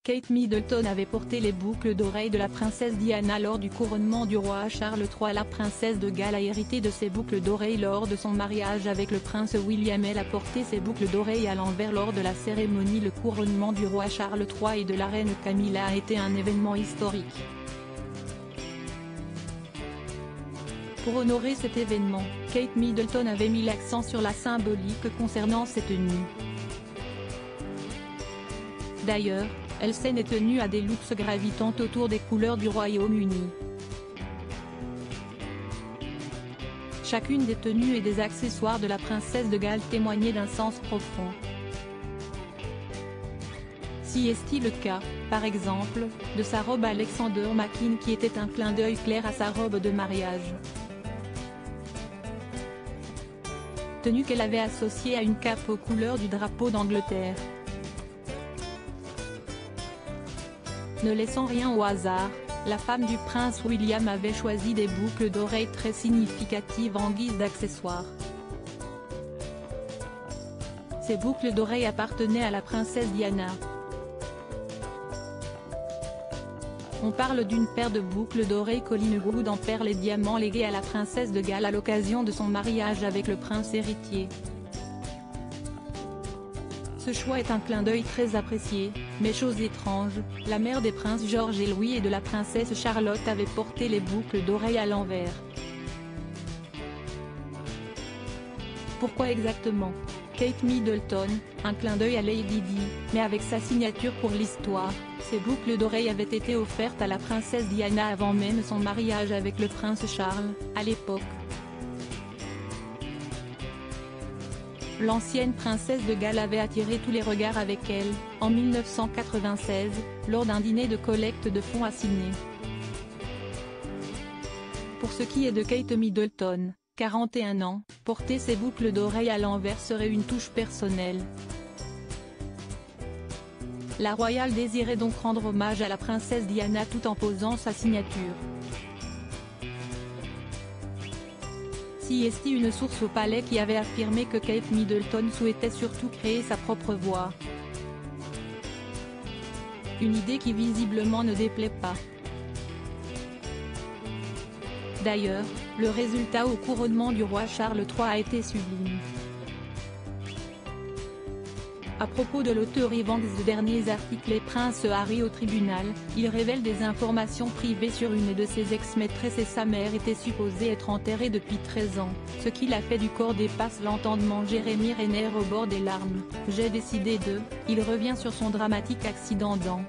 Kate Middleton avait porté les boucles d'oreilles de la princesse Diana lors du couronnement du roi Charles III. La princesse de Galles a hérité de ses boucles d'oreilles lors de son mariage avec le prince William. Elle a porté ses boucles d'oreilles à l'envers lors de la cérémonie. Le couronnement du roi Charles III et de la reine Camilla a été un événement historique. Pour honorer cet événement, Kate Middleton avait mis l'accent sur la symbolique concernant ses tenues. D'ailleurs, elle s'en est tenue à des looks gravitant autour des couleurs du Royaume-Uni. Chacune des tenues et des accessoires de la princesse de Galles témoignait d'un sens profond. Si est-il le cas, par exemple, de sa robe Alexander McQueen qui était un clin d'œil clair à sa robe de mariage. Tenue qu'elle avait associée à une cape aux couleurs du drapeau d'Angleterre. Ne laissant rien au hasard, la femme du prince William avait choisi des boucles d'oreilles très significatives en guise d'accessoires. Ces boucles d'oreilles appartenaient à la princesse Diana. On parle d'une paire de boucles d'oreilles Collingwood en perles et diamants léguées à la princesse de Galles à l'occasion de son mariage avec le prince héritier. Ce choix est un clin d'œil très apprécié, mais chose étrange, la mère des princes George et Louis et de la princesse Charlotte avait porté les boucles d'oreilles à l'envers. Pourquoi exactement? Kate Middleton, un clin d'œil à Lady Di, mais avec sa signature pour l'histoire, ces boucles d'oreilles avaient été offertes à la princesse Diana avant même son mariage avec le prince Charles, à l'époque. L'ancienne princesse de Galles avait attiré tous les regards avec elle, en 1996, lors d'un dîner de collecte de fonds à Sydney. Pour ce qui est de Kate Middleton, 41 ans, porter ses boucles d'oreilles à l'envers serait une touche personnelle. La royale désirait donc rendre hommage à la princesse Diana tout en posant sa signature. Si est une source au palais qui avait affirmé que Kate Middleton souhaitait surtout créer sa propre voix. Une idée qui visiblement ne déplaît pas. D'ailleurs, le résultat au couronnement du roi Charles III a été sublime. À propos de l'auteur Evans de derniers articles et Prince Harry au tribunal, il révèle des informations privées sur une de ses ex-maîtresses et sa mère était supposée être enterrée depuis 13 ans, ce qui l'a fait du corps dépasse l'entendement. Jeremy Renner au bord des larmes, j'ai décidé de, il revient sur son dramatique accident dans